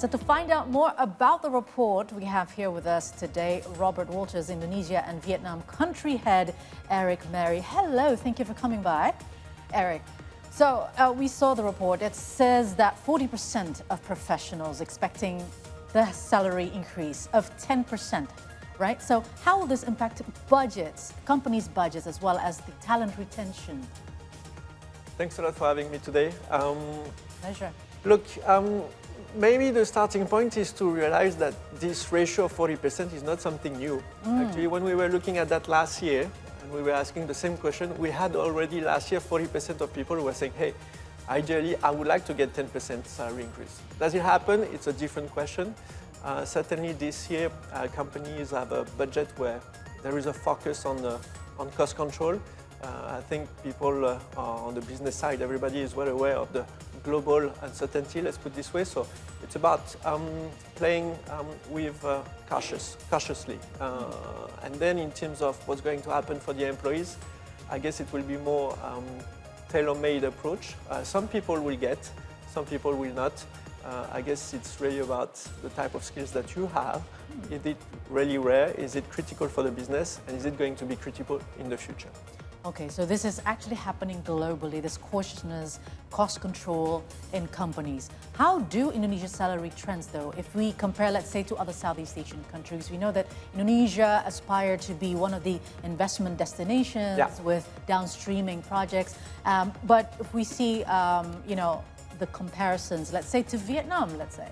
So to find out more about the report, we have here with us today Robert Walters Indonesia and Vietnam country head Eric Mary. Hello, thank you for coming by. Eric, so we saw the report. It says that 40% of professionals expecting the salary increase of 10%, right? So how will this impact budgets, companies' budgets, as well as the talent retention? Thanks a lot for having me today. Pleasure. Look, maybe the starting point is to realize that this ratio of 40% is not something new. Actually, when we were looking at that last year, and we were asking the same question, we had already last year 40% of people who were saying, hey, ideally, I would like to get 10% salary increase. Does it happen? It's a different question. Certainly this year, companies have a budget where there is a focus on cost control. I think people on the business side, everybody is well aware of the global uncertainty, let's put it this way. So it's about playing with cautiously. And then in terms of what's going to happen for the employees, I guess it will be more tailor-made approach. Some people will get, some people will not. I guess it's really about the type of skills that you have. Is it really rare? Is it critical for the business? And is it going to be critical in the future? Okay, so this is actually happening globally, this cautiousness, cost control in companies. How do Indonesia's salary trends, though? If we compare, let's say, to other Southeast Asian countries, we know that Indonesia aspired to be one of the investment destinations with downstreaming projects. But if we see, the comparisons, let's say, to Vietnam, let's say,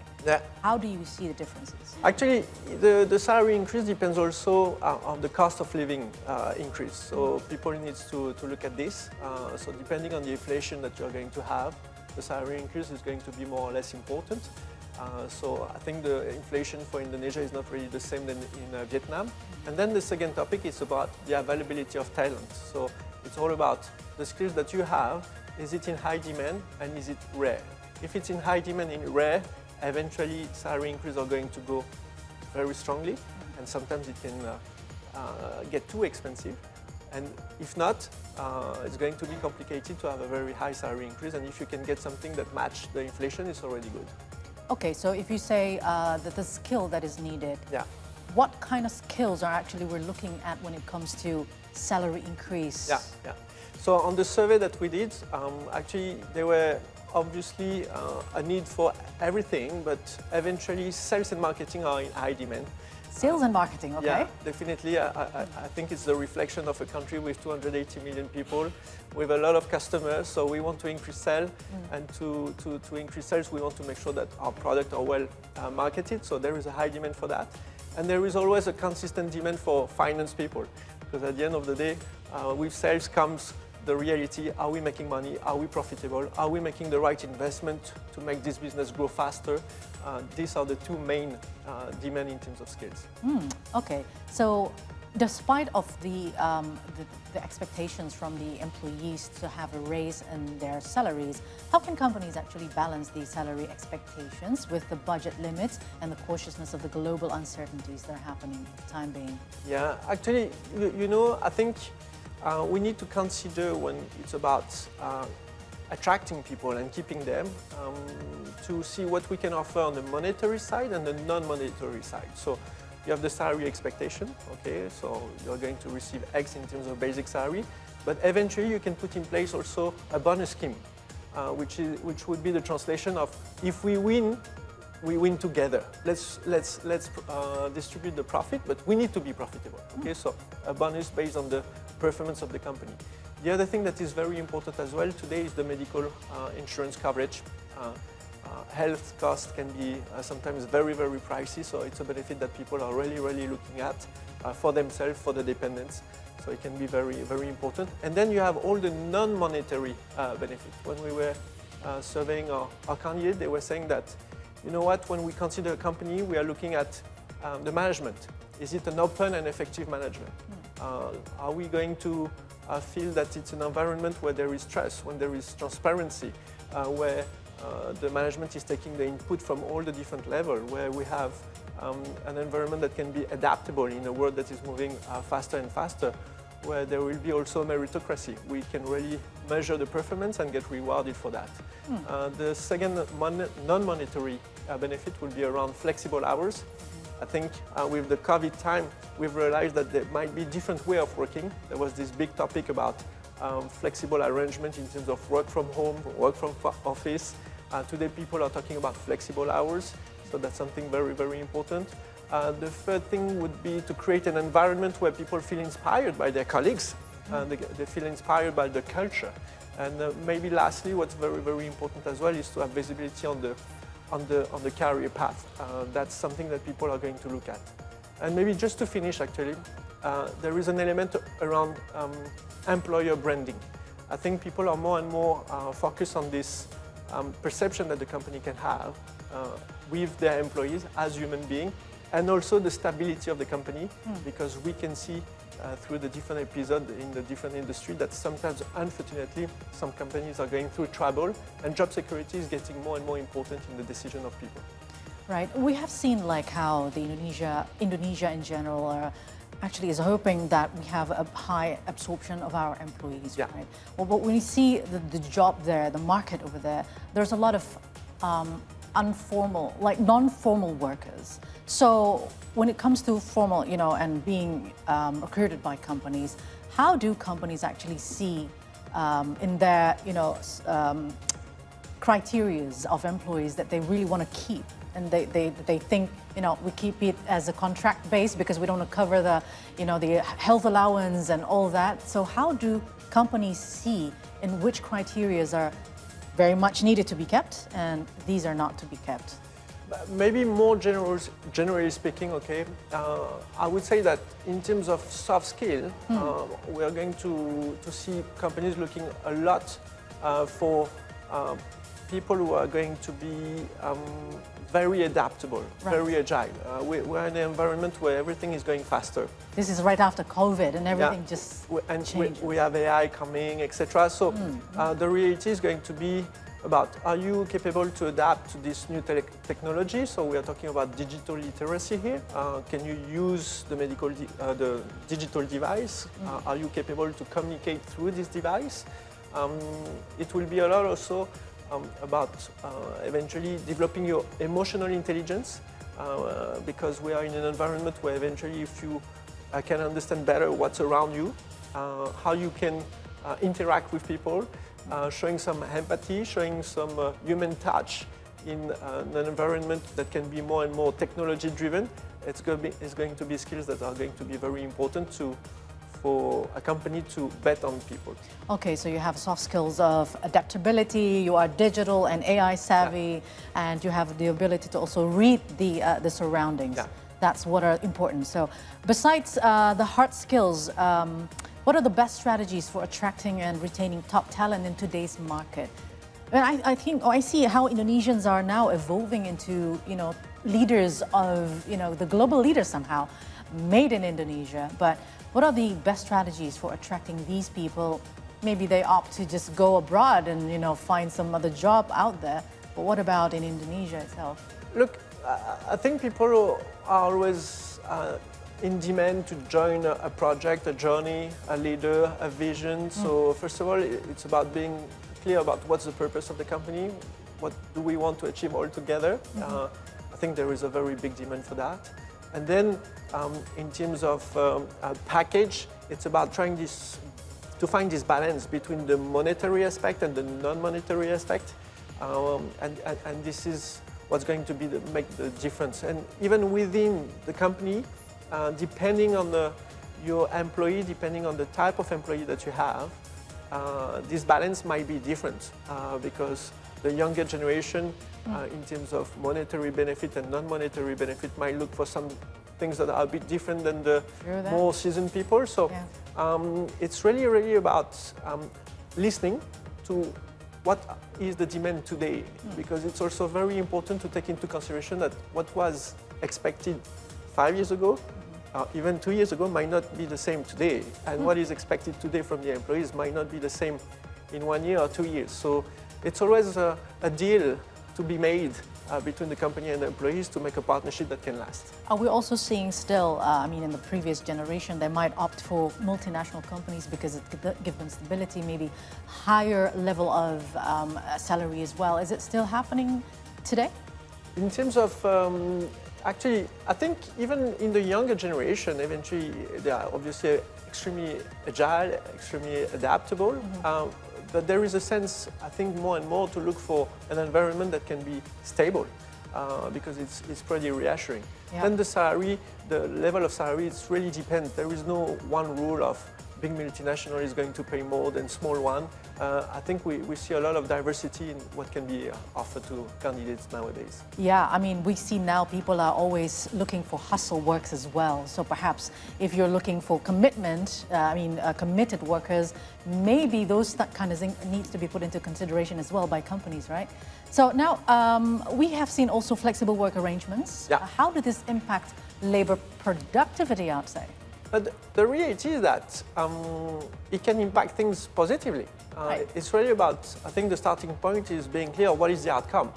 how do you see the differences? Actually, the salary increase depends also on the cost of living increase. So people need to look at this. So depending on the inflation that you're going to have, the salary increase is going to be more or less important. So I think the inflation for Indonesia is not really the same than in Vietnam. And then the second topic is about the availability of talent. So it's all about the skills that you have. Is it in high demand and is it rare? If it's in high demand and rare, eventually salary increases are going to go very strongly, and sometimes it can get too expensive. And if not, it's going to be complicated to have a very high salary increase, and if you can get something that matches the inflation, it's already good. Okay, so if you say that the skill that is needed, what kind of skills are actually we're looking at when it comes to salary increase? So on the survey that we did, actually there were obviously a need for everything, but eventually sales and marketing are in high demand. Sales and marketing, okay. Yeah, definitely. I think it's the reflection of a country with 280 million people, with a lot of customers. So we want to increase sales, and to increase sales, we want to make sure that our products are well marketed. So there is a high demand for that. And there is always a consistent demand for finance people, because at the end of the day, with sales comes the reality. Are we making money? Are we profitable? Are we making the right investment to make this business grow faster? These are the two main demand in terms of skills. Okay, so despite of the expectations from the employees to have a raise in their salaries, how can companies actually balance these salary expectations with the budget limits and the cautiousness of the global uncertainties that are happening for the time being? Yeah, actually, I think we need to consider when it's about attracting people and keeping them to see what we can offer on the monetary side and the non-monetary side. So you have the salary expectation, okay, so you're going to receive X in terms of basic salary, but eventually you can put in place also a bonus scheme, which would be the translation of if we win together. Let's distribute the profit, but we need to be profitable. Okay, so a bonus based on the performance of the company. The other thing that is very important as well today is the medical insurance coverage. Health costs can be sometimes very, very pricey, so it's a benefit that people are really, really looking at for themselves, for the dependents. So it can be very, very important. And then you have all the non-monetary benefits. When we were surveying our candidates, they were saying that, you know what, when we consider a company, we are looking at the management. Is it an open and effective management? Are we going to feel that it's an environment where there is trust, when there is transparency, where the management is taking the input from all the different levels, where we have an environment that can be adaptable in a world that is moving faster and faster, where there will be also meritocracy. We can really measure the performance and get rewarded for that. The second non-monetary benefit will be around flexible hours. I think with the COVID time, we've realized that there might be different way of working. There was this big topic about flexible arrangement in terms of work from home, work from office. Today people are talking about flexible hours, so that's something very, very important. The third thing would be to create an environment where people feel inspired by their colleagues, they feel inspired by the culture. And maybe lastly, what's very, very important as well is to have visibility on the career path. That's something that people are going to look at. And maybe just to finish, actually, there is an element around employer branding. I think people are more and more focused on this perception that the company can have with their employees as human beings, and also the stability of the company, because we can see through the different episodes in the different industry that sometimes, unfortunately, some companies are going through trouble, and job security is getting more and more important in the decision of people. Right. We have seen like how the Indonesia in general actually is hoping that we have a high absorption of our employees, Yeah. right? Well, but when you see the job there, the market over there, there's a lot of informal, like non-formal workers. So when it comes to formal, and being recruited by companies, how do companies actually see in their, criterias of employees that they really want to keep? And they think, we keep it as a contract base because we don't want to cover the, the health allowance and all that. So how do companies see in which criterias are very much needed to be kept and these are not to be kept? Maybe more generally speaking, okay, I would say that in terms of soft skill, we are going to see companies looking a lot for people who are going to be very adaptable, right. very agile. We're in an environment where everything is going faster. This is right after COVID and everything just changed. We have AI coming, etc. So the reality is going to be about, are you capable to adapt to this new technology? So we are talking about digital literacy here. Can you use the the digital device? Are you capable to communicate through this device? It will be a lot also about eventually developing your emotional intelligence, because we are in an environment where eventually if you can understand better what's around you, how you can interact with people, showing some empathy, showing some human touch in an environment that can be more and more technology driven, it's going to be skills that are going to be very important for a company to bet on people. Okay, so you have soft skills of adaptability, you are digital and AI savvy, and you have the ability to also read the surroundings. Yeah. That's what are important. So besides the hard skills, what are the best strategies for attracting and retaining top talent in today's market? And I see how Indonesians are now evolving into, leaders of, the global leaders somehow, made in Indonesia. But what are the best strategies for attracting these people? Maybe they opt to just go abroad and, find some other job out there. But what about in Indonesia itself? Look, I think people are always in demand to join a project, a journey, a leader, a vision. So first of all, it's about being clear about what's the purpose of the company, what do we want to achieve all together. I think there is a very big demand for that. And then in terms of a package, it's about trying to find this balance between the monetary aspect and the non-monetary aspect. And this is what's going to make the difference. And even within the company, depending on your employee, depending on the type of employee that you have, this balance might be different because the younger generation, in terms of monetary benefit and non-monetary benefit, might look for some things that are a bit different than the more seasoned people. So it's really about listening to what is the demand today, because it's also very important to take into consideration that what was expected 5 years ago, even 2 years ago, might not be the same today. And what is expected today from the employees might not be the same in 1 year or 2 years. So it's always a deal to be made between the company and the employees to make a partnership that can last. Are we also seeing still, in the previous generation, they might opt for multinational companies because it could give them stability, maybe higher level of salary as well. Is it still happening today? In terms of, actually, I think even in the younger generation, eventually they are obviously extremely agile, extremely adaptable. But there is a sense, I think, more and more to look for an environment that can be stable, because it's pretty reassuring. Yeah. Then the salary, the level of salary, it really depends. There is no one rule of big multinational is going to pay more than small one. I think we see a lot of diversity in what can be offered to candidates nowadays. Yeah, I mean, we see now people are always looking for hustle works as well. So perhaps if you're looking for commitment, committed workers, maybe those that kind of thing needs to be put into consideration as well by companies, right? So now we have seen also flexible work arrangements. Yeah. How did this impact labor productivity, I'd say? But the reality is that it can impact things positively. Right. It's really about, I think the starting point is being clear what is the outcome.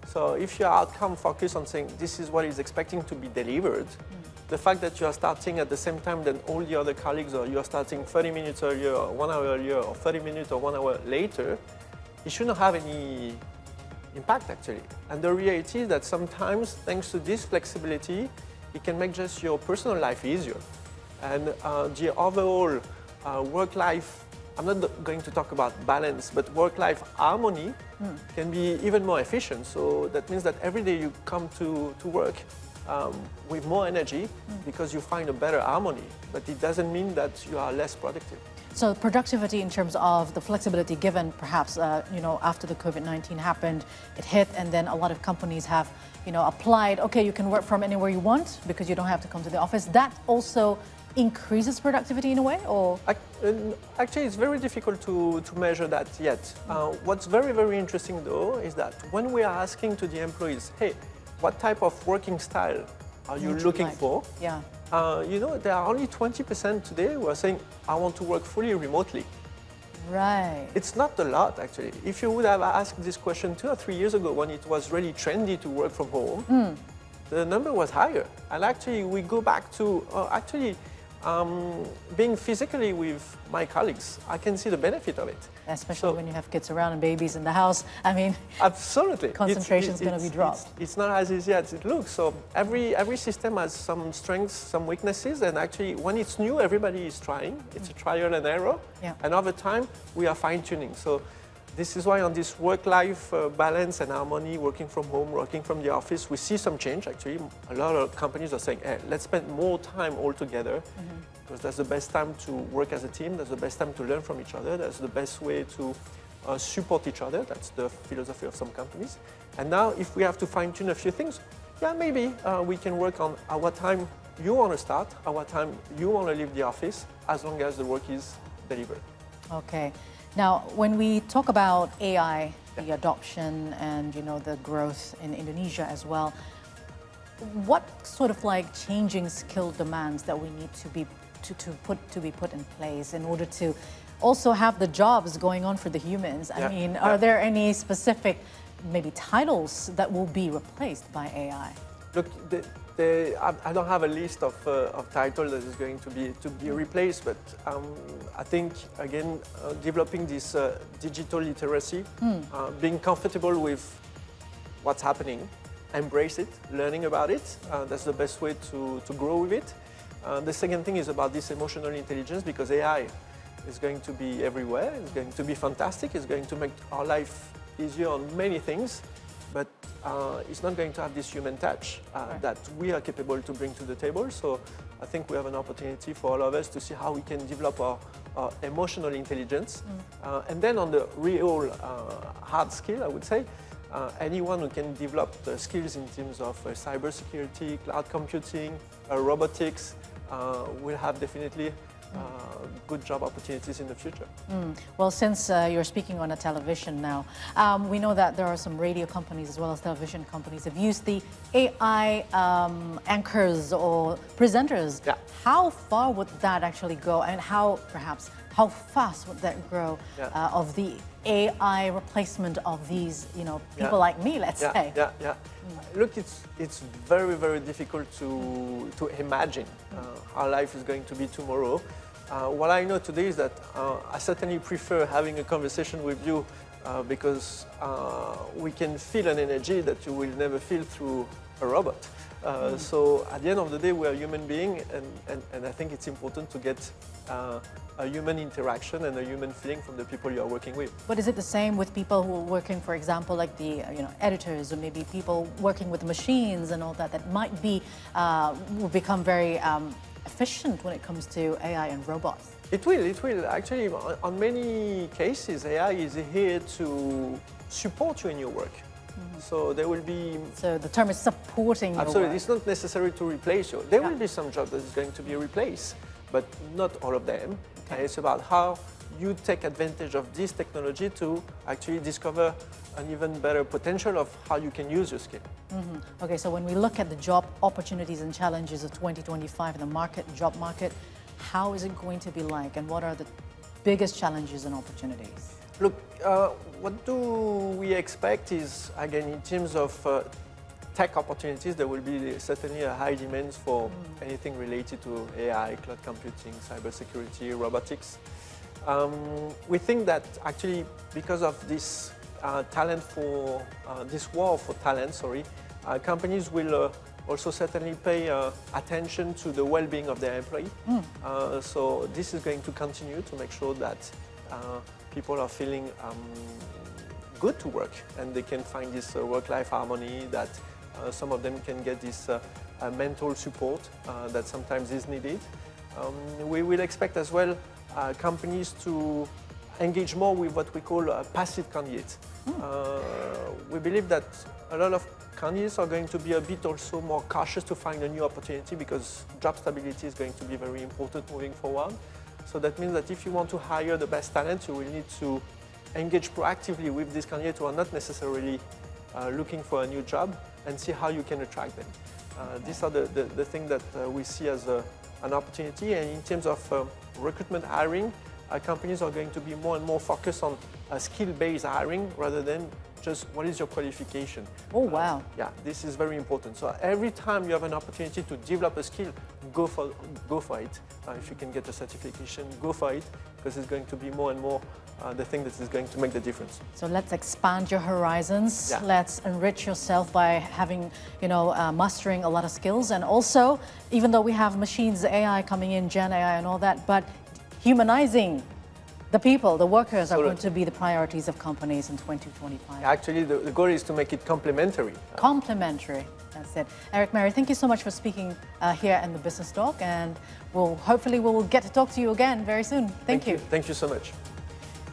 So if your outcome focus on saying this is what is expecting to be delivered, the fact that you are starting at the same time than all the other colleagues, or you are starting 30 minutes earlier, or 1 hour earlier, or 30 minutes or 1 hour later, it shouldn't have any impact actually. And the reality is that sometimes, thanks to this flexibility, it can make just your personal life easier. And the overall work-life, I'm not going to talk about balance, but work-life harmony can be even more efficient. So that means that every day you come to work with more energy because you find a better harmony. But it doesn't mean that you are less productive. So productivity in terms of the flexibility given, perhaps, after the COVID-19 happened, it hit, and then a lot of companies have, applied, okay, you can work from anywhere you want because you don't have to come to the office. That also increases productivity in a way, or? Actually, it's very difficult to measure that yet. What's very, very interesting though is that when we are asking to the employees, hey, what type of working style are you looking for? Yeah. There are only 20% today who are saying, I want to work fully remotely. Right. It's not a lot, actually. If you would have asked this question 2 or 3 years ago when it was really trendy to work from home, the number was higher. And actually, we go back to, being physically with my colleagues, I can see the benefit of it. Especially when you have kids around and babies in the house. I mean, absolutely. Concentration is going to be dropped. It's not as easy as it looks. So every system has some strengths, some weaknesses, and actually when it's new, everybody is trying. It's a trial and error. Yeah. And over time, we are fine-tuning. So this is why on this work-life balance and harmony, working from home, working from the office, we see some change actually. A lot of companies are saying, hey, let's spend more time all together, because that's the best time to work as a team, that's the best time to learn from each other, that's the best way to support each other. That's the philosophy of some companies. And now if we have to fine-tune a few things, yeah, maybe we can work on what time you want to start, what time you want to leave the office, as long as the work is delivered. Okay. Now, when we talk about AI, the adoption and the growth in Indonesia as well, what sort of changing skill demands that we need to be put in place in order to also have the jobs going on for the humans? I mean, are there any specific maybe titles that will be replaced by AI? Look, I don't have a list of titles that is going to be replaced, but I think again developing this digital literacy, being comfortable with what's happening, embrace it, learning about it. That's the best way to grow with it. The second thing is about this emotional intelligence, because AI is going to be everywhere. It's going to be fantastic. It's going to make our life easier on many things. But it's not going to have this human touch that we are capable to bring to the table. So I think we have an opportunity for all of us to see how we can develop our emotional intelligence. And then on the real hard skill, I would say, anyone who can develop the skills in terms of cybersecurity, cloud computing, robotics, will have definitely good job opportunities in the future. Well, since you're speaking on a television now, we know that there are some radio companies as well as television companies have used the AI anchors or presenters. Yeah. How far would that actually go, and how fast would that grow of the AI replacement of these, people like me, let's say? Look, it's very, very difficult to imagine how life is going to be tomorrow. What I know today is that I certainly prefer having a conversation with you because we can feel an energy that you will never feel through a robot. So at the end of the day, we are human beings, and I think it's important to get a human interaction and a human feeling from the people you are working with. But is it the same with people who are working, for example, like the editors, or maybe people working with machines and all that, that might be will become very efficient when it comes to AI and robots? It will. Actually, on many cases, AI is here to support you in your work. So there will be... So the term is supporting your Absolutely. work. It's not necessary to replace you. There will be some jobs that is going to be replaced, but not all of them. And it's about how you take advantage of this technology to actually discover an even better potential of how you can use your skill. Okay, so when we look at the job opportunities and challenges of 2025 in the market, job market, how is it going to be like, and what are the biggest challenges and opportunities? Look, what do we expect is, again, in terms of tech opportunities, there will be certainly a high demand for anything related to AI, cloud computing, cybersecurity, robotics. We think that actually because of this this war for talent, companies will also certainly pay attention to the well-being of their employee. So this is going to continue to make sure that people are feeling good to work, and they can find this work-life harmony, that some of them can get this mental support that sometimes is needed. We will expect as well companies to engage more with what we call passive candidates. We believe that a lot of candidates are going to be a bit also more cautious to find a new opportunity, because job stability is going to be very important moving forward. So that means that if you want to hire the best talent, you will need to engage proactively with these candidates who are not necessarily looking for a new job, and see how you can attract them. These are the things that we see as an opportunity. And in terms of recruitment hiring, companies are going to be more and more focused on skill-based hiring rather than just what is your qualification. Oh, wow. Yeah, this is very important. So every time you have an opportunity to develop a skill, go for it. If you can get a certification, go for it, because it's going to be more and more the thing that is going to make the difference. So let's expand your horizons. Yeah. Let's enrich yourself by having, mastering a lot of skills. And also, even though we have machines, AI coming in, Gen AI and all that, but humanizing the people, the workers, are going to be the priorities of companies in 2025. Actually, the goal is to make it complementary. Complementary. That's it. Eric, Mary, thank you so much for speaking here in the Business Talk, and hopefully we will get to talk to you again very soon. Thank you. Thank you so much.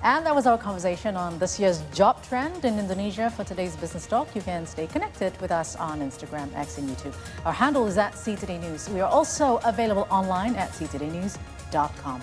And that was our conversation on this year's job trend in Indonesia for today's Business Talk. You can stay connected with us on Instagram, X, and YouTube. Our handle is @CToday News. We are also available online at ctodaynews.com.